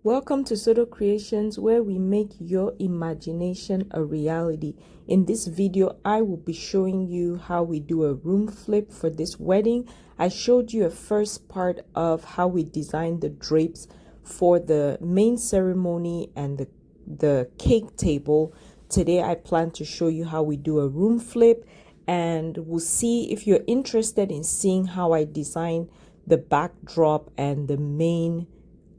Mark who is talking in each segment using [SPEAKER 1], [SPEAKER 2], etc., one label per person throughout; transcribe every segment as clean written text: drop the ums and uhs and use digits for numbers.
[SPEAKER 1] Welcome to SODO Creations, where we make your imagination a reality. In this video, I will be showing you how we do a room flip for this wedding. I showed you a first part of how we designed the drapes for the main ceremony and the cake table. Today, I plan to show you how we do a room flip, and we'll see if you're interested in seeing how I design the backdrop and the main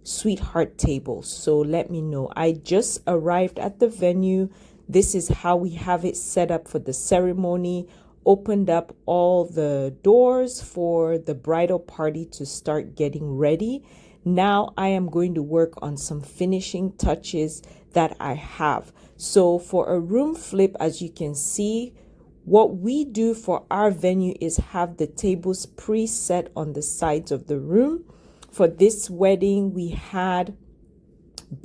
[SPEAKER 1] sweetheart table. So let me know. I just arrived at the venue. This is how we have it set up for the ceremony. Opened up all the doors for the bridal party to start getting ready. Now I am going to work on some finishing touches that I have. So for a room flip, as you can see, what we do for our venue is have the tables preset on the sides of the room. For this wedding, we had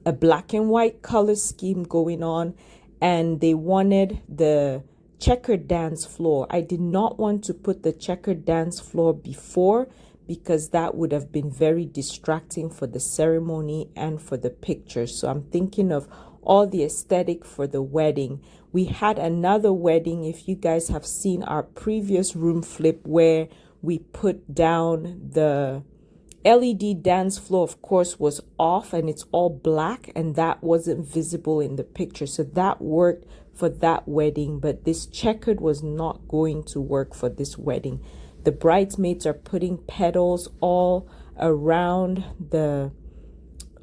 [SPEAKER 1] a black and white color scheme going on, and they wanted the checkered dance floor. I did not want to put the checkered dance floor before because that would have been very distracting for the ceremony and for the pictures. So I'm thinking of all the aesthetic for the wedding. We had another wedding, if you guys have seen our previous room flip, where we put down the LED dance floor, of course, was off and it's all black, and that wasn't visible in the picture. So that worked for that wedding, but this checkered was not going to work for this wedding. The bridesmaids are putting petals all around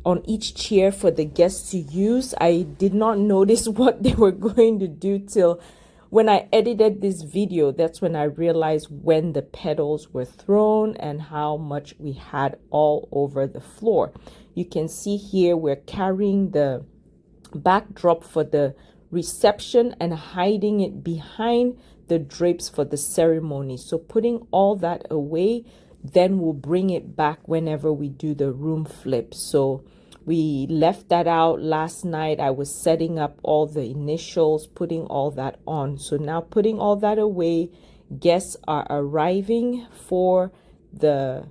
[SPEAKER 1] on each chair for the guests to use. I did not notice what they were going to do till when I edited this video. That's when I realized when the petals were thrown and how much we had all over the floor. You can see here we're carrying the backdrop for the reception and hiding it behind the drapes for the ceremony. So putting all that away, then we'll bring it back whenever we do the room flip. So we left that out last night. I was setting up all the initials, putting all that on. So now putting all that away, guests are arriving for the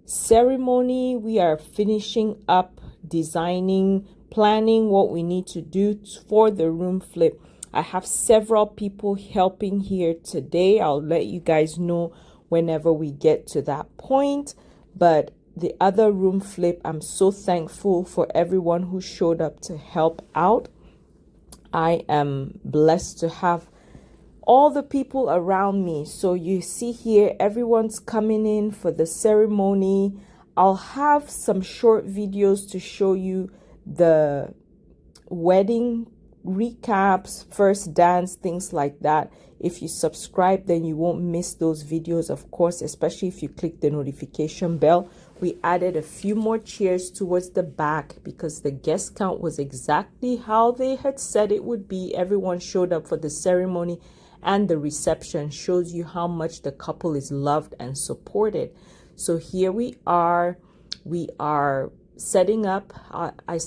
[SPEAKER 1] ceremony. We are finishing up designing, planning what we need to do for the room flip. I have several people helping here today. I'll let you guys know whenever we get to that point. But the other room flip, I'm so thankful for everyone who showed up to help out. I am blessed to have all the people around me. So you see here, everyone's coming in for the ceremony. I'll have some short videos to show you the wedding recaps, first dance, things like that. If you subscribe, then you won't miss those videos, of course, especially if you click the notification bell. We added a few more chairs towards the back because the guest count was exactly how they had said it would be. Everyone showed up for the ceremony, and the reception shows you how much the couple is loved and supported. So here we are setting up.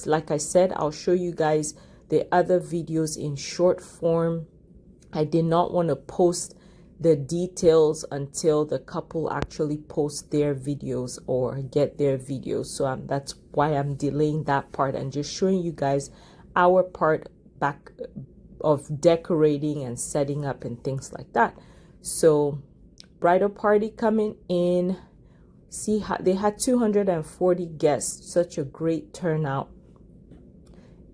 [SPEAKER 1] Like I said, I'll show you guys the other videos in short form. I did not want to post the details until the couple actually post their videos or get their videos. So that's why I'm delaying that part and just showing you guys our part back of decorating and setting up and things like that. So bridal party coming in. See how they had 240 guests. Such a great turnout.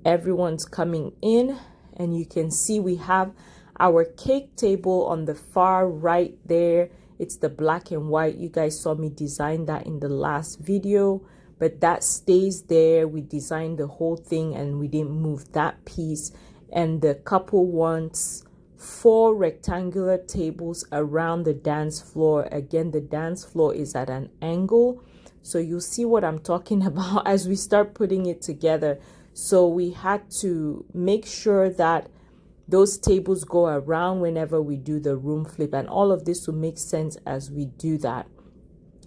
[SPEAKER 1] Everyone's coming in, and you can see we have our cake table on the far right there. It's the black and white. You guys saw me design that in the last video, but that stays there. We designed the whole thing and we didn't move that piece. And the couple wants 4 rectangular tables around the dance floor. Again, the dance floor is at an angle, so you'll see what I'm talking about as we start putting it together. So we had to make sure that those tables go around whenever we do the room flip, and all of this will make sense as we do that.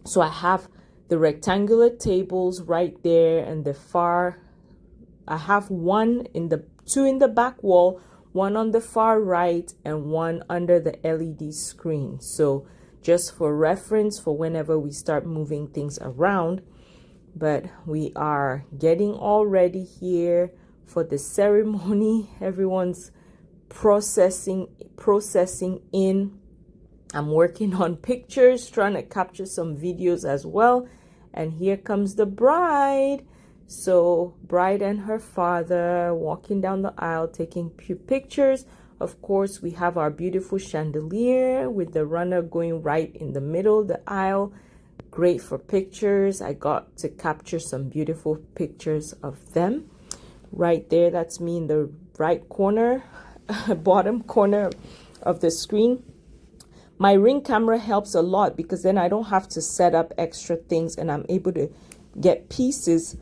[SPEAKER 1] So I have the rectangular tables right there, and I have two in the back wall, one on the far right, and one under the LED screen. So just for reference, for whenever we start moving things around. but we are getting all ready here for the ceremony. Everyone's processing in. I'm working on pictures, trying to capture some videos as well. And here comes the bride. So bride and her father walking down the aisle, taking few pictures. Of course, we have our beautiful chandelier with the runner going right in the middle of the aisle. Great for pictures. I got to capture some beautiful pictures of them. Right there, that's me in the right corner, bottom corner of the screen. My Ring camera helps a lot because then I don't have to set up extra things and I'm able to get pieces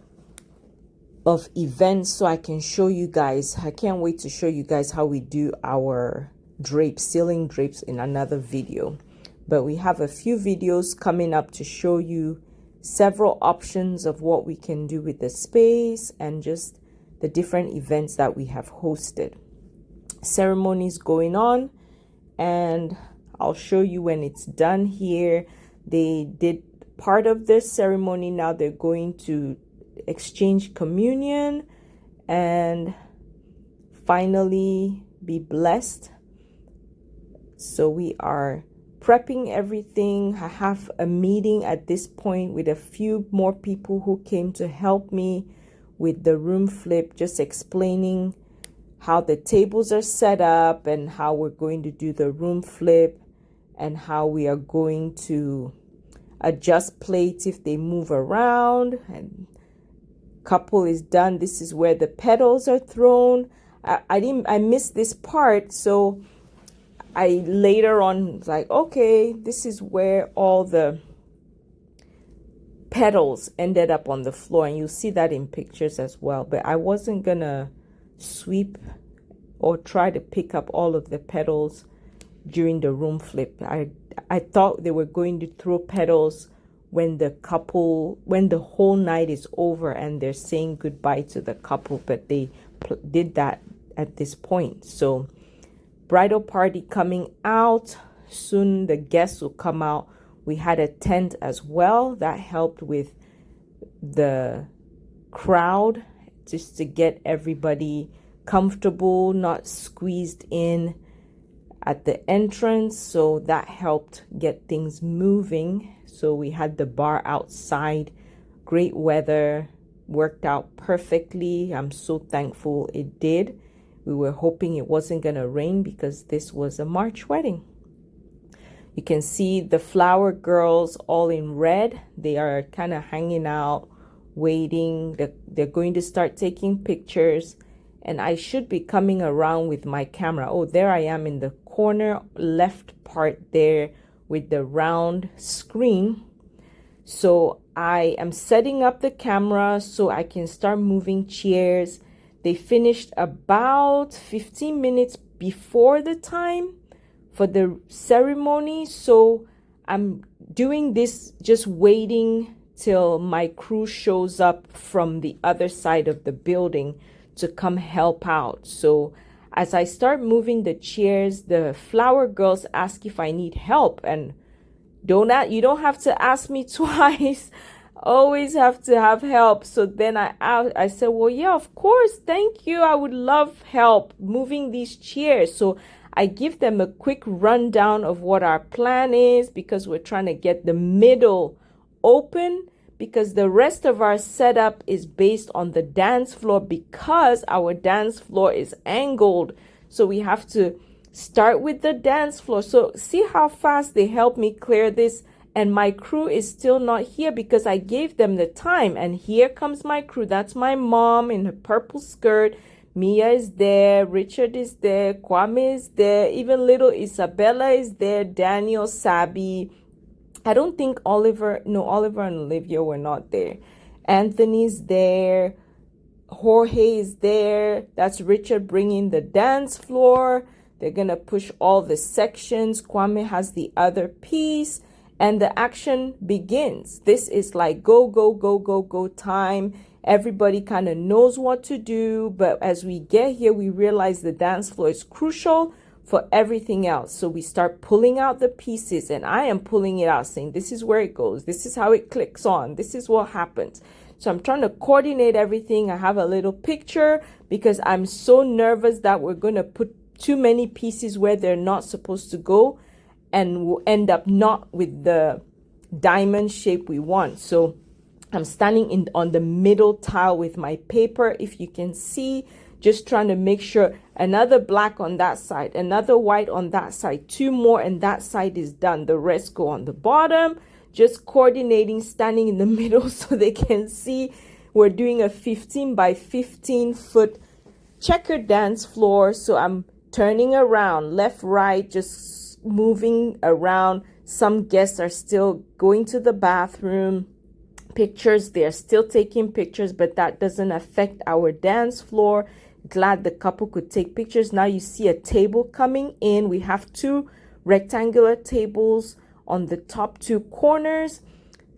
[SPEAKER 1] of events so I can show you guys. I can't wait to show you guys how we do our drapes, ceiling drapes in another video. But we have a few videos coming up to show you several options of what we can do with the space and just the different events that we have hosted. Ceremonies going on, and I'll show you when it's done here. They did part of this ceremony. Now they're going to exchange communion and finally be blessed. So we are prepping everything. I have a meeting at this point with a few more people who came to help me with the room flip, just explaining how the tables are set up and how we're going to do the room flip and how we are going to adjust plates if they move around. And couple is done. This is where the petals are thrown. I missed this part, so I later on was like, okay, this is where all the petals ended up on the floor, and you'll see that in pictures as well. But I wasn't gonna sweep or try to pick up all of the petals during the room flip. I thought they were going to throw petals when the whole night is over and they're saying goodbye to the couple, but they did that at this point. So bridal party coming out soon, the guests will come out. We had a tent as well that helped with the crowd, just to get everybody comfortable, not squeezed in at the entrance. So that helped get things moving. So we had the bar outside, great weather, worked out perfectly. I'm so thankful it did. We were hoping it wasn't going to rain because this was a March wedding. You can see the flower girls all in red. They are kind of hanging out, waiting. They're going to start taking pictures. And I should be coming around with my camera. Oh, there I am in the corner left part there with the round screen. So I am setting up the camera so I can start moving chairs. They finished about 15 minutes before the time for the ceremony. So I'm doing this, just waiting till my crew shows up from the other side of the building to come help out. So as I start moving the chairs, the flower girls ask if I need help, and you don't have to ask me twice. Always have to have help. So then I said, well, yeah, of course, thank you. I would love help moving these chairs. So I give them a quick rundown of what our plan is, because we're trying to get the middle open, because the rest of our setup is based on the dance floor, because our dance floor is angled. So we have to start with the dance floor. So see how fast they help me clear this. And my crew is still not here because I gave them the time. And here comes my crew. That's my mom in her purple skirt. Mia is there. Richard is there. Kwame is there. Even little Isabella is there. Daniel, Sabi. I don't think Oliver and Olivia were not there. Anthony's there. Jorge is there. That's Richard bringing the dance floor. They're going to push all the sections. Kwame has the other piece. And the action begins. This is like go, go, go, go, go time. Everybody kind of knows what to do. But as we get here, we realize the dance floor is crucial for everything else. So we start pulling out the pieces, and I am pulling it out, saying, this is where it goes. This is how it clicks on. This is what happens. So I'm trying to coordinate everything. I have a little picture because I'm so nervous that we're going to put too many pieces where they're not supposed to go, and we'll end up not with the diamond shape we want. So I'm standing on the middle tile with my paper, if you can see, just trying to make sure. Another black on that side, another white on that side, 2 more, and that side is done. The rest go on the bottom. Just coordinating, standing in the middle so they can see. We're doing a 15 by 15 foot checkered dance floor. So I'm turning around, left, right, just moving around. Some guests are still going to the bathroom. Pictures, they're still taking pictures, but that doesn't affect our dance floor. Glad the couple could take pictures. Now you see a table coming in. We have 2 rectangular tables on the top 2 corners.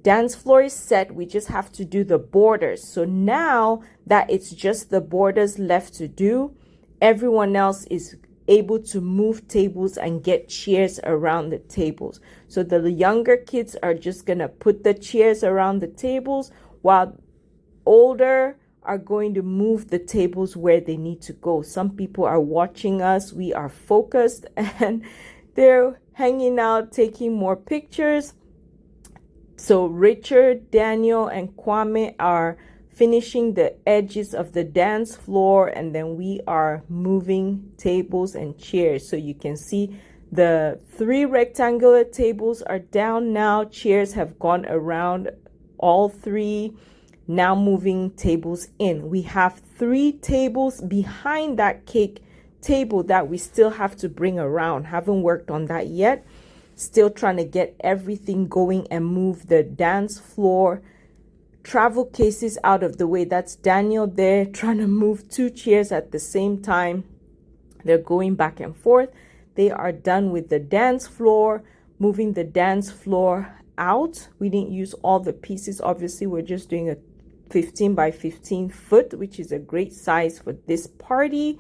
[SPEAKER 1] Dance floor is set. We just have to do the borders. So now that it's just the borders left to do, everyone else is able to move tables and get chairs around the tables. So the younger kids are just gonna put the chairs around the tables, while older are going to move the tables where they need to go. Some people are watching us. We are focused and they're hanging out, taking more pictures. So Richard, Daniel, and Kwame are finishing the edges of the dance floor, and then we are moving tables and chairs. So you can see the 3 rectangular tables are down now. Chairs have gone around all 3. Now moving tables in. We have 3 tables behind that cake table that we still have to bring around. Haven't worked on that yet. Still trying to get everything going and move the dance floor travel cases out of the way. That's Daniel there trying to move 2 chairs at the same time. They're going back and forth. They are done with the dance floor, moving the dance floor out. We didn't use all the pieces. Obviously, we're just doing a 15 by 15 foot, which is a great size for this party.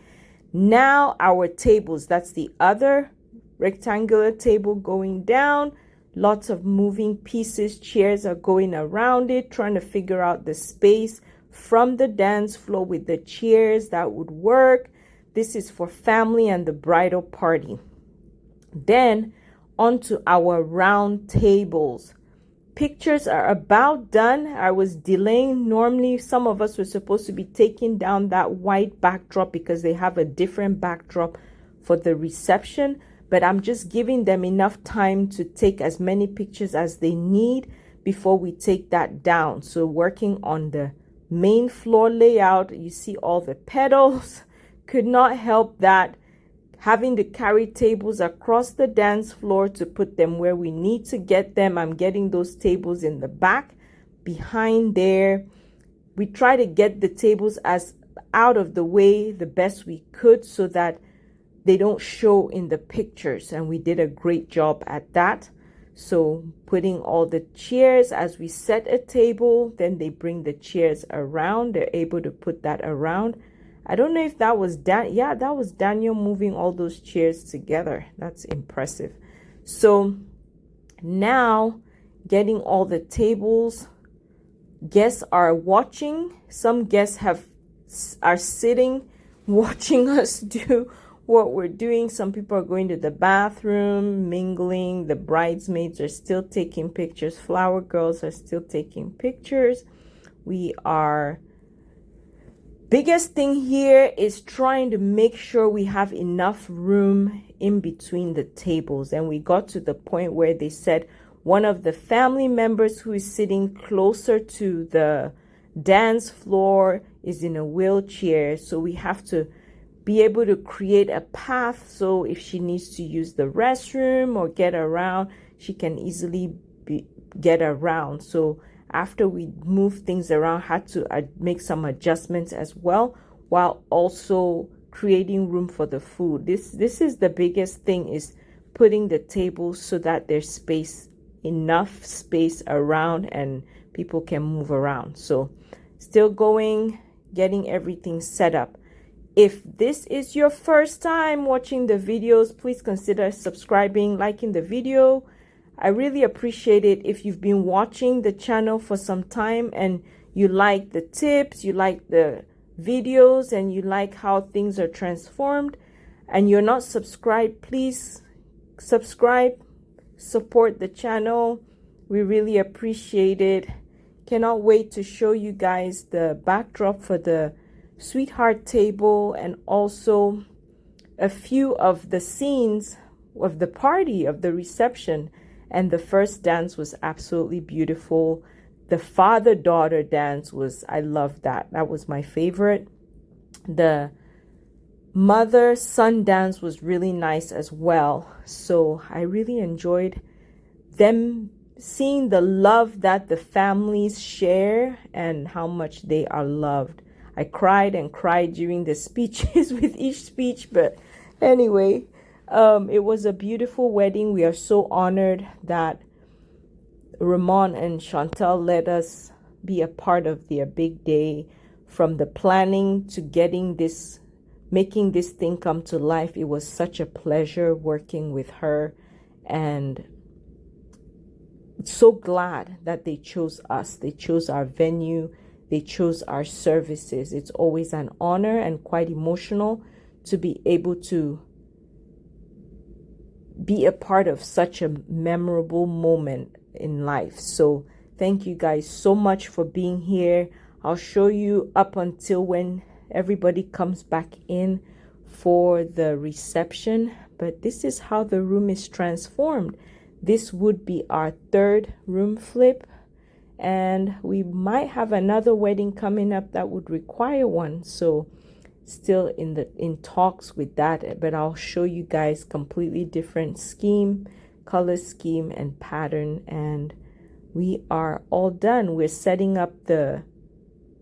[SPEAKER 1] Now our tables, that's the other rectangular table going down. Lots of moving pieces. Chairs are going around it, trying to figure out the space from the dance floor with the chairs that would work. This is for family and the bridal party. Then onto our round tables. Pictures are about done. I was delaying. Normally, some of us were supposed to be taking down that white backdrop because they have a different backdrop for the reception. But I'm just giving them enough time to take as many pictures as they need before we take that down. So working on the main floor layout, you see all the pedals. Could not help that. Having to carry tables across the dance floor to put them where we need to get them. I'm getting those tables in the back behind there. We try to get the tables as out of the way the best we could so that they don't show in the pictures, and we did a great job at that. So putting all the chairs as we set a table, then they bring the chairs around. They're able to put that around. I don't know if that was yeah, that was Daniel moving all those chairs together. That's impressive. So now getting all the tables. Guests are watching. Some guests are sitting watching us do what we're doing. Some people are going to the bathroom, mingling. The bridesmaids are still taking pictures. Flower girls are still taking pictures. Biggest thing here is trying to make sure we have enough room in between the tables. And we got to the point where they said one of the family members who is sitting closer to the dance floor is in a wheelchair. So we have to be able to create a path so if she needs to use the restroom or get around, she can easily get around. So after we moved things around, had to make some adjustments as well, while also creating room for the food. This is the biggest thing, is putting the tables so that there's enough space around and people can move around. So still going, getting everything set up. If this is your first time watching the videos, please consider subscribing, liking the video. I really appreciate it if you've been watching the channel for some time and you like the tips, you like the videos, and you like how things are transformed, and you're not subscribed, please subscribe, support the channel. We really appreciate it. Cannot wait to show you guys the backdrop for the sweetheart table, and also a few of the scenes of the party, of the reception. And the first dance was absolutely beautiful. The father-daughter dance was, I loved that. That was my favorite. The mother-son dance was really nice as well. So I really enjoyed them, seeing the love that the families share and how much they are loved. I cried and cried during the speeches with each speech, but anyway, it was a beautiful wedding. We are so honored that Ramon and Chantel let us be a part of their big day. From the planning to getting this, making this thing come to life, it was such a pleasure working with her, and so glad that they chose us. They chose our venue. They chose our services. It's always an honor and quite emotional to be able to be a part of such a memorable moment in life. So thank you guys so much for being here. I'll show you up until when everybody comes back in for the reception, but this is how the room is transformed. This would be our third room flip, and we might have another wedding coming up that would require one. So still in talks with that, but I'll show you guys completely different scheme, color scheme, and pattern. And we are all done. We're setting up the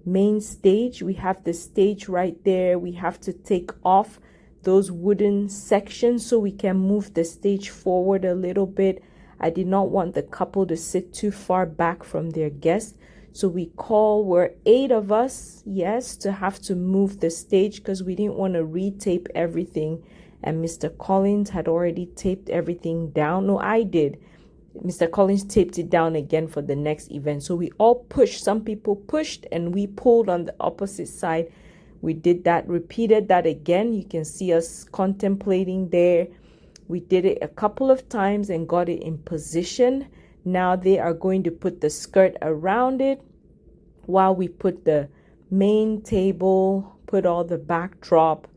[SPEAKER 1] main stage. We have the stage right there. We have to take off those wooden sections so we can move the stage forward a little bit. I did not want the couple to sit too far back from their guests. So we're 8 of us, yes, to have to move the stage because we didn't want to retape everything. And Mr. Collins had already taped everything down. No, I did. Mr. Collins taped it down again for the next event. So we all pushed. Some people pushed and we pulled on the opposite side. We did that, repeated that again. You can see us contemplating there. We did it a couple of times and got it in position. Now they are going to put the skirt around it while we put the main table, put all the backdrop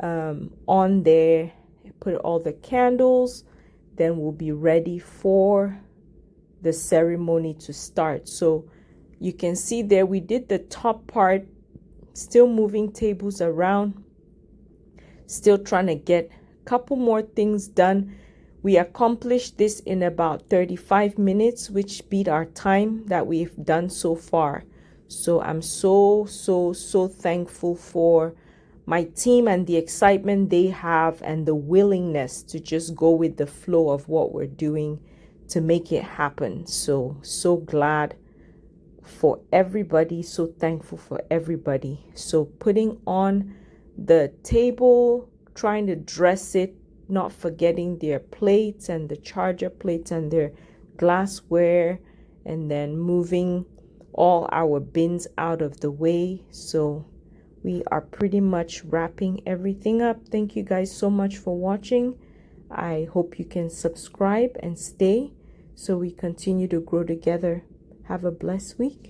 [SPEAKER 1] on there, put all the candles. Then we'll be ready for the ceremony to start. So you can see there we did the top part, still moving tables around, still trying to get a couple more things done. We accomplished this in about 35 minutes, which beat our time that we've done so far. So I'm so thankful for my team and the excitement they have and the willingness to just go with the flow of what we're doing to make it happen. So glad for everybody, so thankful for everybody. So putting on the table, trying to dress it, not forgetting their plates and the charger plates and their glassware, and then moving all our bins out of the way. So we are pretty much wrapping everything up. Thank you guys so much for watching. I hope you can subscribe and stay so we continue to grow together. Have a blessed week.